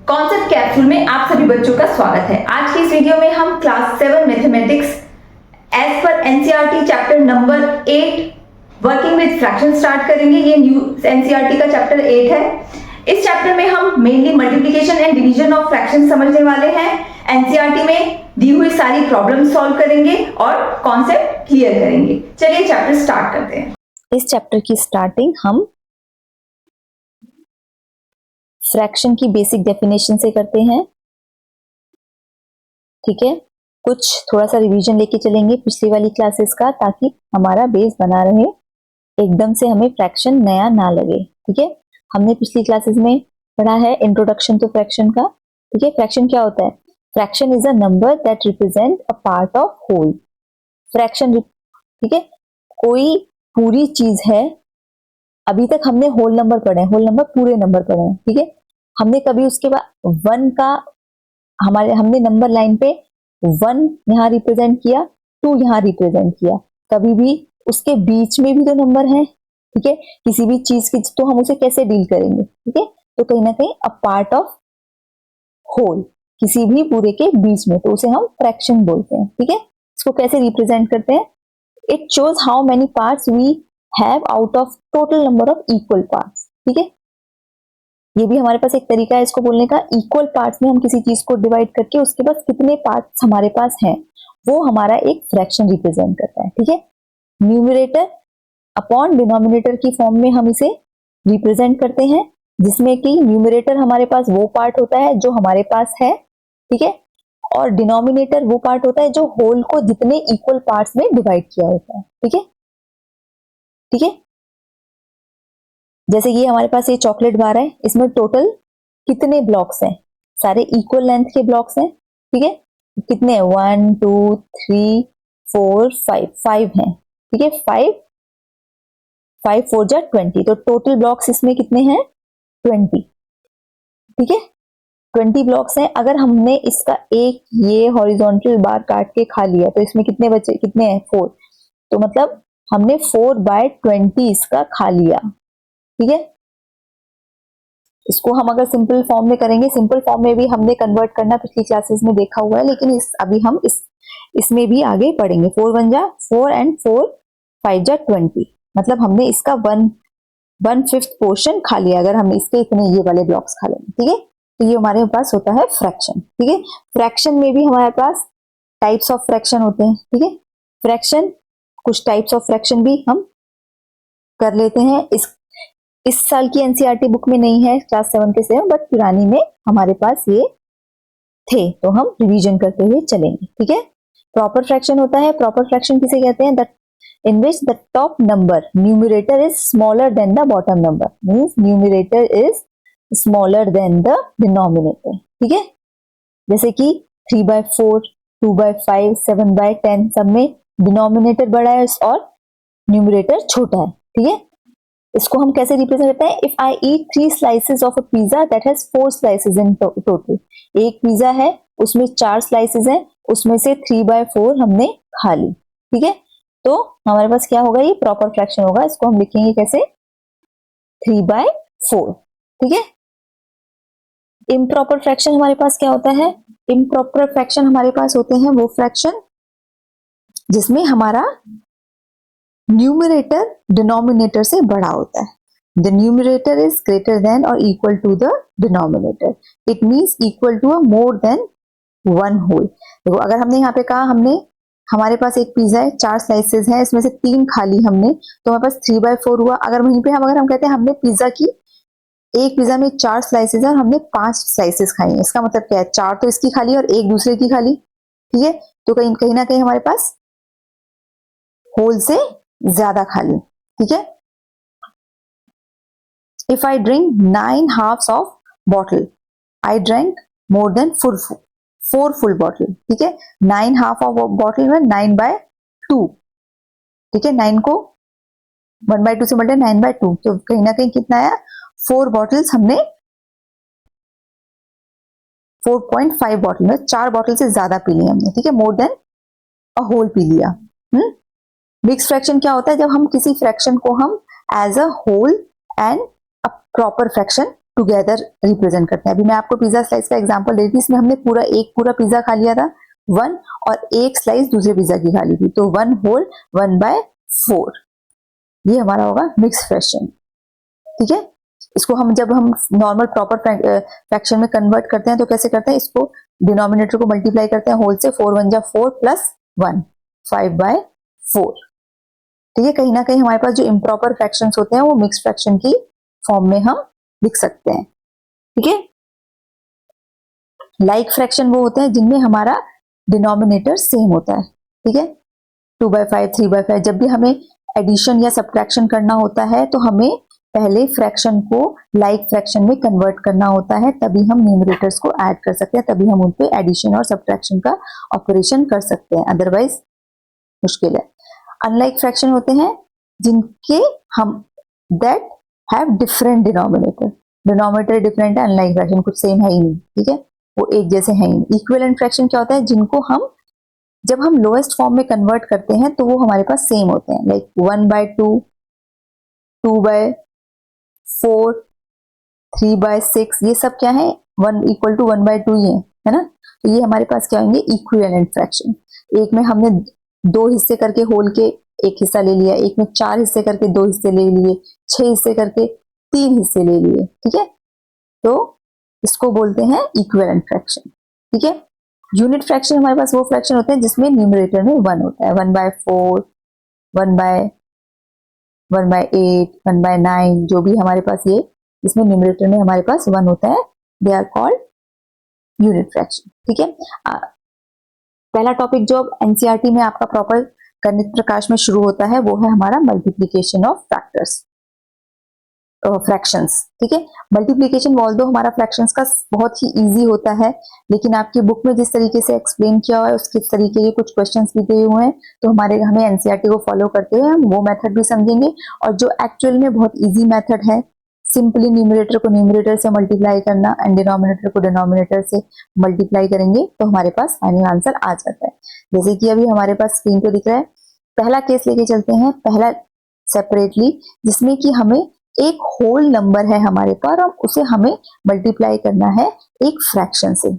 Concept capsule में आप सभी बच्चों का स्वागत है। आज की इस वीडियो में हम क्लास 7 मैथमेटिक्स एज पर NCERT chapter number 8 working with fraction start करेंगे। ये न्यू एनसीईआरटी का चैप्टर 8 है। इस चैप्टर में हम mainly multiplication and division of fraction समझने वाले हैं। एनसीईआरटी में दी हुई सारी प्रॉब्लम सॉल्व करेंगे और कॉन्सेप्ट क्लियर करेंगे। चलिए चैप्टर स्टार्ट करते हैं। इस चैप्टर की स्टार्टिंग हम फ्रैक्शन की बेसिक डेफिनेशन से करते हैं। ठीक है, कुछ थोड़ा सा रिवीजन लेके चलेंगे पिछली वाली क्लासेस का, ताकि हमारा बेस बना रहे, एकदम से हमें फ्रैक्शन नया ना लगे। ठीक है, हमने पिछली क्लासेस में पढ़ा है इंट्रोडक्शन टू फ्रैक्शन का। ठीक है, फ्रैक्शन क्या होता है? Fraction is a number that represent a part of whole. Fraction, ठीक है, कोई पूरी चीज है। अभी तक हमने होल नंबर पढ़े, होल नंबर पूरे नंबर पढ़े हैं। ठीक है, हमने कभी उसके बाद वन का हमने नंबर लाइन पे 1 यहाँ रिप्रेजेंट किया, 2 यहाँ रिप्रेजेंट किया। कभी भी उसके बीच में भी तो नंबर है। ठीक है, किसी भी चीज की तो हम उसे कैसे डील करेंगे? ठीक है, तो कहीं ना कहीं अ पार्ट ऑफ होल, किसी भी पूरे के बीच में, तो उसे हम फ्रैक्शन बोलते हैं। ठीक है, इसको कैसे रिप्रेजेंट करते हैं? It shows how many parts we have out of total number of equal parts. ठीक है, ये भी हमारे पास एक तरीका है इसको बोलने का। इक्वल पार्ट्स में हम किसी चीज को डिवाइड करके उसके पास कितने पार्ट्स हमारे पास हैं, वो हमारा एक फ्रैक्शन रिप्रेजेंट करता है। ठीक है, न्यूमरेटर अपॉन डिनोमिनेटर की फॉर्म में हम इसे रिप्रेजेंट करते हैं, जिसमें कि न्यूमरेटर हमारे पास वो पार्ट होता है जो हमारे पास है। ठीक है, और डिनोमिनेटर वो पार्ट होता है जो होल को जितने इक्वल पार्ट्स में डिवाइड किया होता है। ठीक है, ठीक है, जैसे ये हमारे पास ये चॉकलेट बार है, इसमें टोटल कितने ब्लॉक्स हैं? सारे इक्वल लेंथ के ब्लॉक्स हैं। ठीक है, कितने? 1 2 3 4 5 5 हैं। ठीक है, 5 5 4 जा 20, तो टोटल ब्लॉक्स इसमें कितने हैं? 20। ठीक है, 20 ब्लॉक्स हैं। अगर हमने इसका एक ये हॉरिजॉन्टल बार काट के खा लिया, तो इसमें कितने बचे? कितने हैं? 4। तो मतलब हमने 4/20 इसका खा लिया। ठीक है, इसको हम अगर सिंपल फॉर्म में करेंगे, सिंपल फॉर्म में भी हमने कन्वर्ट करना पिछली क्लासेस में देखा हुआ है, लेकिन अभी हम इसमें भी आगे पढ़ेंगे। 4 1 जा 4 एंड 4 5 जा 20, मतलब हमने इसका 1/5 पोर्शन खा लिया अगर हम इसके इतने ये वाले ब्लॉक्स खा लेंगे। ठीक है, तो ये हमारे पास होता है फ्रैक्शन। ठीक है, फ्रैक्शन में भी हमारे पास टाइप्स ऑफ फ्रैक्शन होते हैं। ठीक है, फ्रैक्शन, कुछ टाइप्स ऑफ फ्रैक्शन भी हम कर लेते हैं। इस साल की एनसीईआरटी बुक में नहीं है क्लास 7 के 7, बट पुरानी में हमारे पास ये थे, तो हम रिवीजन करते हुए चलेंगे। ठीक है, प्रॉपर फ्रैक्शन होता है। प्रॉपर फ्रैक्शन किसे कहते हैं? That in which the top number numerator is smaller than the bottom number, means numerator is smaller than the denominator. ठीक है, जैसे कि 3/4 2/5 7/10 सब में डिनोमिनेटर बड़ा है और न्यूमरेटर छोटा है। ठीक है, इसको हम कैसे रिप्रेजेंट करते हैं? If I eat 3 slices of a pizza that has 4 slices in total. एक पिज्जा है, उसमें 4 स्लाइसेस हैं, उसमें से 3/4 हमने खा ली। ठीक है, तो हमारे पास क्या होगा? ये प्रॉपर फ्रैक्शन होगा। इसको हम लिखेंगे कैसे? 3/4। ठीक है, इम्प्रॉपर फ्रैक्शन हमारे पास क्या होता है? इम्प्रॉपर फ्रैक्शन हमारे पास होते हैं वो फ्रैक्शन जिसमें हमारा न्यूमरेटर डिनोमिनेटर से बड़ा होता है। The numerator is greater than और equal to the denominator. It means equal to a more than 1 whole. देखो, अगर हमने यहाँ पे कहा हमारे पास एक पिज्जा है, 4 स्लाइसेस हैं, इसमें से 3 खा ली हमने, तो हमारे पास 3/4 हुआ। अगर वहीं पे अगर हम कहते हैं हमने पिज्जा की एक पिज्जा में 4 स्लाइसेस है और हमने 5 स्लाइसेस खाई है, इसका मतलब क्या है? 4 तो इसकी खा ली और एक दूसरे की खा ली। ठीक है, तो कहीं ना कहीं हमारे पास होल से ज्यादा खा ली। ठीक है, if I drink 9 halves of bottle, I drink more than 4 full bottle. ठीक है, 9 half ऑफ बॉटल में 9/2। ठीक है, 9 को 1/2 से मल्टीप्लाई 9/2, तो कहीं ना कहीं कितना आया? 4 बॉटल्स हमने 4.5 बॉटल में 4 बॉटल से ज्यादा पी ली हमने। ठीक है, मोर देन अ होल पी लिया। मिक्स फ्रैक्शन क्या होता है? जब हम किसी फ्रैक्शन को हम as a whole and a proper fraction together represent करते हैं। अभी मैं आपको पिज्जा स्लाइस का एग्जांपल दे दी थी, इसमें हमने पूरा पिज्जा खा लिया था 1, और एक स्लाइस दूसरे पिज्जा की खा ली थी, तो 1 होल 1/4, ये हमारा होगा मिक्स फ्रैक्शन। ठीक है, इसको हम जब हम नॉर्मल प्रॉपर फ्रैक्शन में कन्वर्ट करते हैं तो कैसे करते हैं, इसको डिनोमिनेटर को मल्टीप्लाई करते हैं होल से, 4 1 जा 4 प्लस 1 5/4। ठीक है, कहीं ना कहीं हमारे पास जो इम्प्रॉपर फ्रैक्शंस होते हैं वो मिक्स फ्रैक्शन की फॉर्म में हम लिख सकते हैं। ठीक है, लाइक फ्रैक्शन वो होते हैं जिनमें हमारा डिनोमिनेटर सेम होता है। ठीक है, 2/5 3/5, जब भी हमें एडिशन या सब्ट्रैक्शन करना होता है तो हमें पहले फ्रैक्शन को लाइक फ्रैक्शन में कन्वर्ट करना होता है, तभी हम न्यूमरेटर्स को ऐड कर सकते हैं, तभी हम उन पे एडिशन और सब्ट्रैक्शन का ऑपरेशन कर सकते हैं, अदरवाइज मुश्किल है। अनलाइक फ्रैक्शन होते हैं जिनके हम that have different denominator, denominator different है, अनलाइक फ्रैक्शन कुछ सेम है ही नहीं। ठीक है, वो एक जैसे है ही नहीं। इक्विवेलेंट फ्रैक्शन क्या होता है, जिनको हम जब हम लोएस्ट फॉर्म में कन्वर्ट करते हैं तो वो हमारे पास सेम होते हैं, लाइक 1/2 2/4 3/6, ये सब क्या है, 1 = 1/2 ही है ना। तो ये हमारे पास क्या होंगे, इक्विवेलेंट फ्रैक्शन। एक में हमने 2 हिस्से करके होल के एक हिस्सा ले लिया, एक में 4 हिस्से करके 2 हिस्से ले लिए, 6 हिस्से करके 3 हिस्से ले लिए। ठीक है, तो इसको बोलते हैं इक्विवेलेंट फ्रैक्शन। ठीक है, यूनिट फ्रैक्शन हमारे पास वो फ्रैक्शन होते हैं जिसमें न्यूमरेटर में 1 होता है, 1/4 1/8 1/9, जो भी हमारे पास ये इसमें न्यूमरेटर में हमारे पास 1 होता है, they are called unit fraction. ठीक है, पहला टॉपिक जो एनसीईआरटी में आपका प्रॉपर गणित प्रकाश में शुरू होता है वो है हमारा मल्टीप्लीकेशन ऑफ फैक्टर्स, फ्रैक्शंस। ठीक है, मल्टीप्लीकेशन ऑल्दो हमारा फ्रैक्शंस का बहुत ही इजी होता है, लेकिन आपकी बुक में जिस तरीके से एक्सप्लेन किया हुआ है उसके तरीके के कुछ क्वेश्चंस भी दिए हुए हैं, तो हमें एनसीईआरटी को फॉलो करते हुए हम वो मेथड भी समझेंगे, और जो एक्चुअल में बहुत इजी मेथड है, सिंपली न्यूमरेटर को न्यूमरेटर से मल्टीप्लाई करना एंड डिनोमिनेटर को डिनोमिनेटर से मल्टीप्लाई करेंगे तो हमारे पास फाइनल आंसर आ जाता है। जैसे कि अभी हमारे पास स्क्रीन पे दिख रहा है, पहला केस लेके चलते हैं, पहला सेपरेटली, जिसमें कि हमें एक होल नंबर है हमारे पास और उसे हमें मल्टीप्लाई करना है एक फ्रैक्शन से।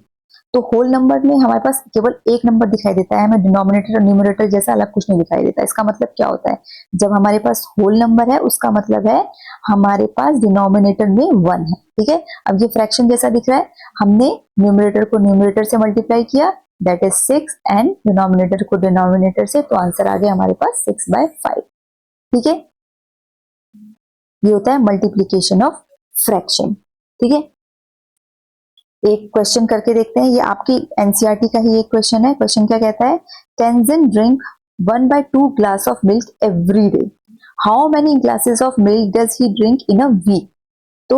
तो होल नंबर में हमारे पास केवल एक नंबर दिखाई देता है, हमें डिनोमिनेटर और न्यूमरेटर जैसा अलग कुछ नहीं दिखाई देता। इसका मतलब क्या होता है, जब हमारे पास होल नंबर है उसका मतलब है हमारे पास डिनोमिनेटर में 1 है। ठीक है, अब ये फ्रैक्शन जैसा दिख रहा है, हमने न्यूमरेटर को न्यूमरेटर से मल्टीप्लाई किया, दैट इज 6, एंड डिनोमिनेटर को डिनोमिनेटर से, तो आंसर आ गया हमारे पास 6/5। ठीक है, ये होता है मल्टीप्लीकेशन ऑफ फ्रैक्शन। ठीक है, एक क्वेश्चन करके देखते हैं, ये आपकी एनसीईआरटी का ही एक क्वेश्चन है। क्वेश्चन क्या कहता है, Tenzin drink 1/2 glass of milk every day. How many glasses of milk does he drink in a week? तो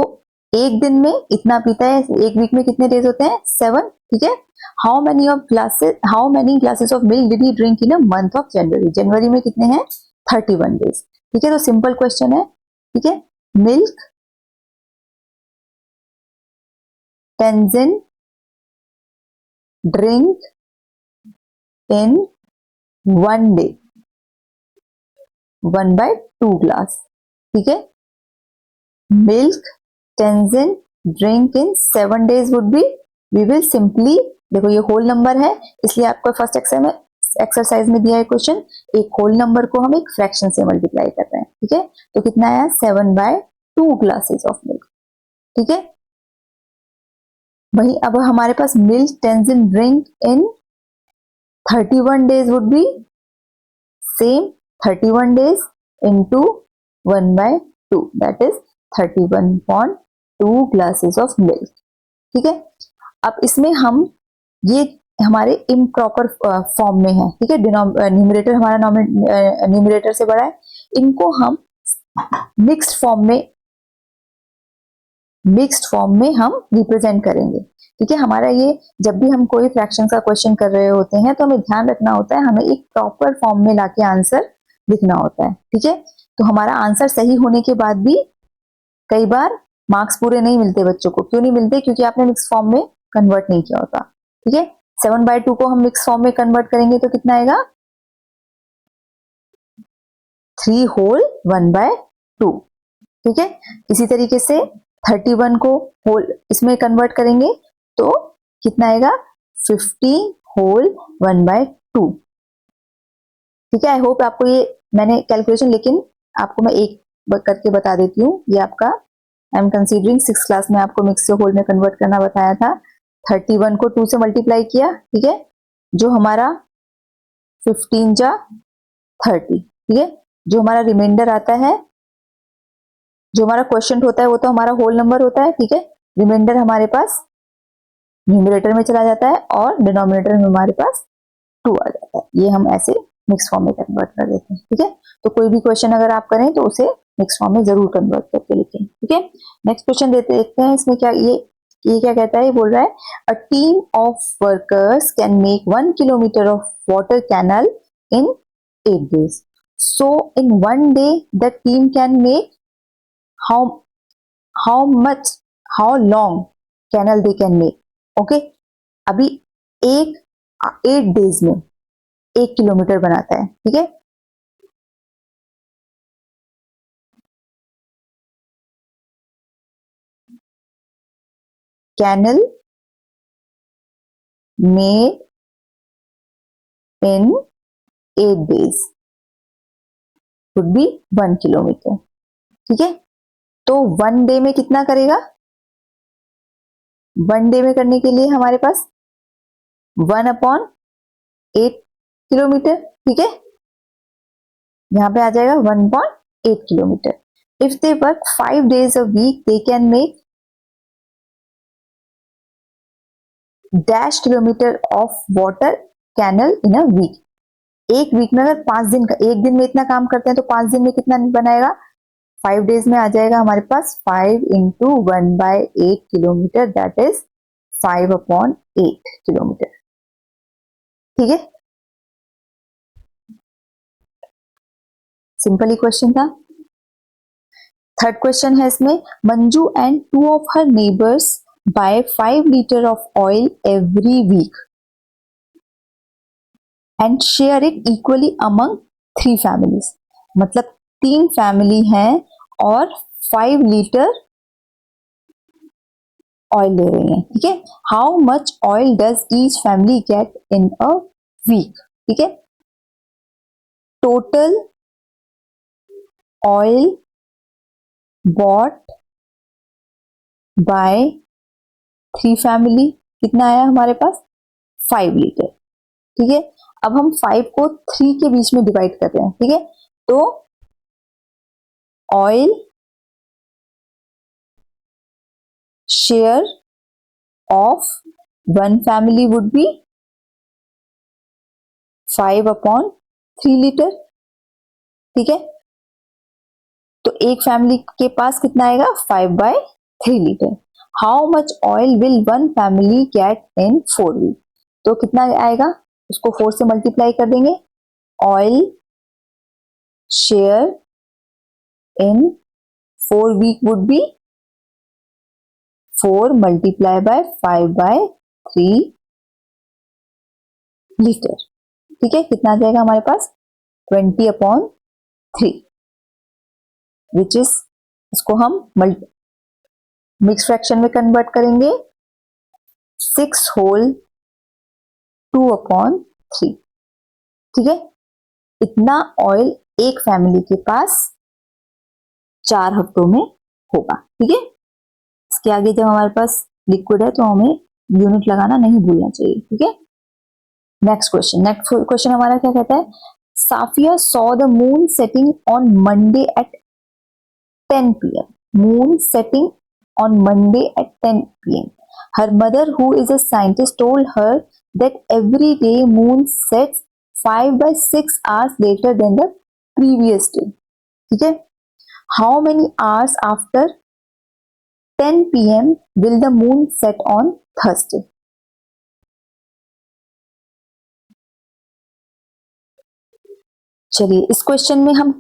एक दिन में इतना पीता है, एक वीक में कितने डेज होते हैं, 7। ठीक है, how many glasses of milk did he drink in a month of January? जनवरी में कितने हैं, 31 डेज। ठीक है, तो सिंपल क्वेश्चन है। ठीक है, milk Tenzin drink in 1 day 1/2 glass। ठीक है, milk Tenzin drink in 7 days would be, we will simply, देखो ये होल नंबर है इसलिए आपको फर्स्ट एक्सरसाइज में दिया है क्वेश्चन, एक होल नंबर को हम एक फ्रैक्शन से मल्टीप्लाई कर रहे हैं। ठीक है, तो कितना आया, 7/2 ग्लासेस ऑफ मिल्क। ठीक है, वही अब हमारे पास milk Tenzin drink in 31 days would be same, 31 days into 1/2, that is 31.2 glasses of milk। ठीक है, अब इसमें हम ये हमारे इम्प्रॉपर फॉर्म में है। ठीक है, न्यूमरेटर हमारा न्यूमरेटर से बड़ा है, इनको हम मिक्स्ड फॉर्म में हम रिप्रेजेंट करेंगे। ठीक है, हमारा ये जब भी हम कोई फ्रैक्शन का क्वेश्चन कर रहे होते हैं तो हमें ध्यान रखना होता है, हमें एक प्रॉपर फॉर्म में लाके आंसर लिखना होता है। ठीक है, तो हमारा आंसर सही होने के बाद भी कई बार मार्क्स पूरे नहीं मिलते बच्चों को। क्यों नहीं मिलते, क्योंकि आपने मिक्स फॉर्म में कन्वर्ट नहीं किया होता। ठीक है, 7/2 को हम मिक्स फॉर्म में कन्वर्ट करेंगे तो कितना आएगा, 3 होल 1/2। ठीक है, इसी तरीके से 31 को होल इसमें कन्वर्ट करेंगे तो कितना आएगा 15 होल 1/2। ठीक है, आई होप आपको ये मैंने कैलकुलेशन, लेकिन आपको मैं एक करके बता देती हूँ। ये आपका I am considering 6th class में आपको मिक्स से होल में कन्वर्ट करना बताया था। 31 को 2 से मल्टीप्लाई किया, ठीक है, जो हमारा 15 जा 30, ठीक है, जो हमारा रिमाइंडर आता है, जो हमारा क्वेश्चन होता है वो तो हमारा होल नंबर होता है, ठीक है, रिमाइंडर हमारे पास न्यूमरेटर में चला जाता है और डिनोमिनेटर में हमारे पास 2 आ जाता है। ये हम ऐसे मिक्स फॉर्म में कन्वर्ट कर देते हैं, ठीक है। तो कोई भी क्वेश्चन अगर आप करें तो उसे मिक्स फॉर्म में जरूर कन्वर्ट करके लिखें, ठीक है। नेक्स्ट क्वेश्चन देखते हैं इसमें क्या ये क्या कहता है। ये बोल रहा है a team of workers can make 1 kilometre of water canal in 8 days. So in 1 day the team can make how much, how long canal they can make. Okay, अभी 8 days में 1 किलोमीटर बनाता है, ठीक है। Canal made in 8 days would be 1 kilometre, ठीक है। तो 1 day में कितना करेगा, 1 डे में करने के लिए हमारे पास 1/8 किलोमीटर, ठीक है, यहां पे आ जाएगा 1/8 kilometre. If they work 5 days a week they can make dash kilometre of water canal in a week. एक वीक में अगर 5 दिन का, एक दिन में इतना काम करते हैं तो 5 दिन में कितना बनाएगा, 5 days में आ जाएगा हमारे पास 5 into 1/8 kilometre, that is 5/8 kilometre, ठीक है। सिंपल ही क्वेश्चन था। थर्ड क्वेश्चन है इसमें, Manju and 2 of her neighbors buy 5 liter of oil every week and share it equally among 3 families. मतलब 3 फैमिली हैं और 5 लीटर ऑयल ले रही हैं, ठीक है। How much oil does each family get in a week, ठीक है। Total oil bought by 3 family कितना आया हमारे पास, 5 लीटर, ठीक है। अब हम 5 को 3 के बीच में डिवाइड कर रहे हैं, ठीक है। तो oil share of 1 family would be 5/3 litre, ठीक है। तो एक फैमिली के पास कितना आएगा, 5/3 litre. How much oil will 1 family get in 4 week, तो कितना आएगा, उसको 4 से मल्टीप्लाई कर देंगे। Oil share in 4 week would be 4 multiply by 5/3 litre, ठीक है। कितना आ जाएगा हमारे पास 20/3, विच इज, इसको हम मिक्स फ्रैक्शन में कन्वर्ट करेंगे 6 होल 2/3, ठीक है। इतना ऑयल एक फैमिली के पास 4 हफ्तों में होगा, ठीक है। इसके आगे जब हमारे पास लिक्विड है तो हमें यूनिट लगाना नहीं भूलना चाहिए, ठीक है। नेक्स्ट क्वेश्चन हमारा क्या कहता है, Safia saw the moon setting on Monday at 10 PM. Moon setting on Monday at 10 PM. Her mother, who is a scientist, told her that every day moon sets 5/6 hours later than the previous day. ठीक है? How many hours after 10 PM will the moon set on Thursday? चलिए इस question में हम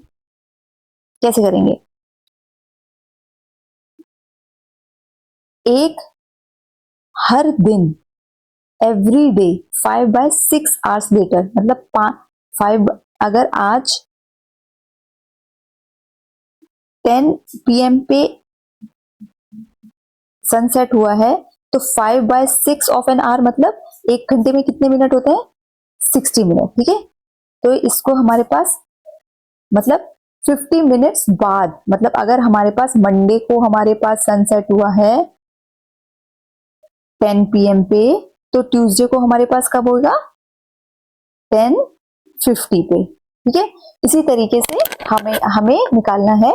कैसे करेंगे, एक हर दिन एवरी डे 5/6 आवर्स लेटर, मतलब 5, अगर आज 10 PM पे सनसेट हुआ है, तो 5/6 ऑफ एन आवर मतलब 1 घंटे में कितने मिनट होते हैं? 60 मिनट, ठीक है। तो इसको हमारे पास मतलब 50 मिनट्स बाद, मतलब अगर हमारे पास मंडे को हमारे पास सनसेट हुआ है 10 PM पे, तो ट्यूसडे को हमारे पास कब होगा? 10:50 पे, ठीक है। इसी तरीके से हमें निकालना है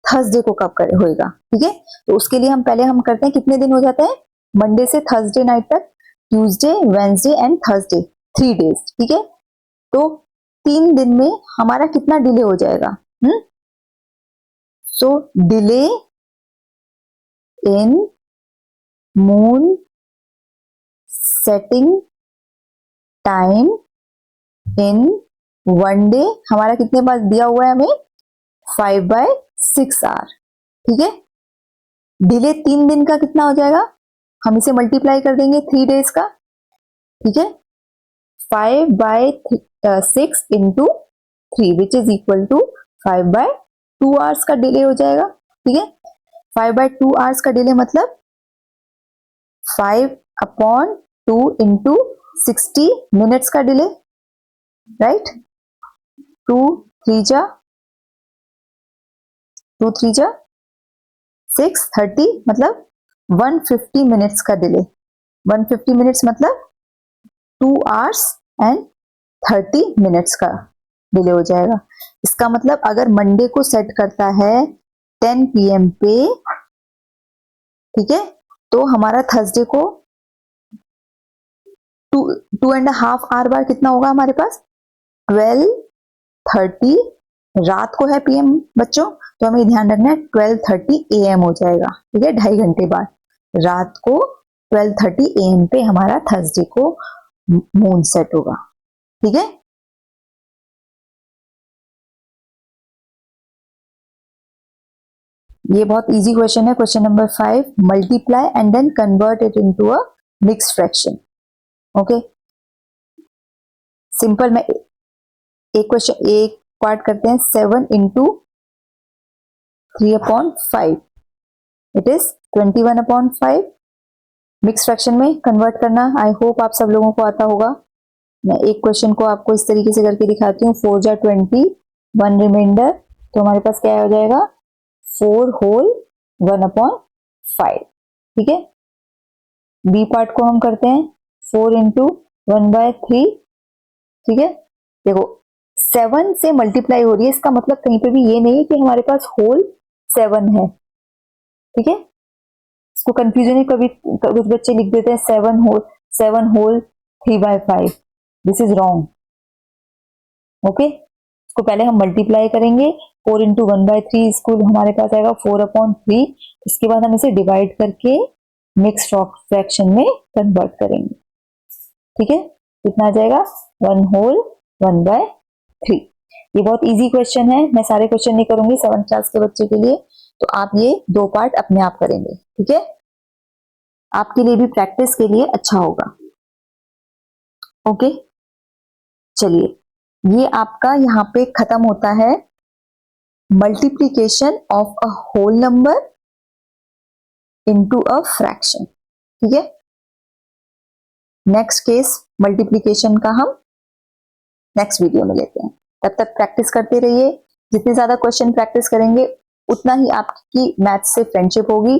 थर्सडे को कब होएगा, ठीक है। तो उसके लिए हम पहले करते हैं, कितने दिन हो जाते हैं मंडे से थर्सडे नाइट तक? Tuesday, Wednesday and Thursday, 3 days, ठीक है। तो 3 दिन में हमारा कितना डिले हो जाएगा? So delay in moon setting time in 1 day हमारा कितने पास दिया हुआ है हमें? 5/6 आवर, ठीक है। डिले 3 दिन का कितना हो जाएगा? हम इसे मल्टीप्लाई कर देंगे 3 डेज का, ठीक है। 5/6 into 3 which is equal to 5/2 hours का डिले हो जाएगा, ठीक है। 5/2 आवर्स का डिले मतलब 5/2 इंटू 60 मिनट्स का डिले, राइट। 2 3 जा 6 30 मतलब 150 मिनट्स का डिले। 150 मिनट्स मतलब 2 आवर्स एंड 30 मिनट्स का डिले हो जाएगा। इसका मतलब अगर मंडे को सेट करता है 10 PM पे, ठीक है, तो हमारा थर्सडे को 2.5 आवर बाद कितना होगा हमारे पास? 12:30 रात को है PM बच्चों, तो हमें ध्यान रखना है 12:30 AM हो जाएगा, ठीक है। 2.5 घंटे बाद रात को 12:30 AM पे हमारा थर्सडे को मून सेट होगा, ठीक है। ये बहुत इजी क्वेश्चन है, question number 5। Multiply and then convert it into a mixed fraction, okay. Simple में एक पार्ट करते हैं, 7 into 3/5 it is 21/5। Mix fraction में कन्वर्ट करना आई होप आप सब लोगों को आता होगा। मैं एक क्वेश्चन को आपको इस तरीके से करके दिखाती हूँ। 4 जा 20, 1 रिमाइंडर, तो हमारे पास क्या हो जाएगा? 4 होल 1/5, ठीक है। बी पार्ट को हम करते हैं 4 इंटू 1/3, ठीक है। देखो 7 से मल्टीप्लाई हो रही है, इसका मतलब कहीं पे भी ये नहीं है कि हमारे पास होल 7 है, ठीक है। इसको कंफ्यूजन है, कभी कुछ बच्चे लिख देते हैं 7 whole 3/5, this is wrong, okay. इसको पहले हम मल्टीप्लाई करेंगे, 4 इंटू 1/3 इसको हमारे पास आएगा 4/3। इसके बाद हम इसे डिवाइड करके मिक्स फ्रैक्शन में कन्वर्ट करेंगे, ठीक है। कितना आ जाएगा? 1 होल 1/3। ये बहुत इजी क्वेश्चन है, मैं सारे क्वेश्चन नहीं करूंगी 7th क्लास के बच्चे के लिए, तो आप ये 2 पार्ट अपने आप करेंगे, ठीक है। आपके लिए भी प्रैक्टिस के लिए अच्छा होगा, ओके। चलिए ये आपका यहाँ पे खत्म होता है multiplication of a whole number into a fraction, ठीक है। नेक्स्ट केस मल्टीप्लीकेशन का हम नेक्स्ट वीडियो में लेते हैं। तब तक प्रैक्टिस करते रहिए, जितने ज्यादा क्वेश्चन प्रैक्टिस करेंगे उतना ही आपकी मैथ से फ्रेंडशिप होगी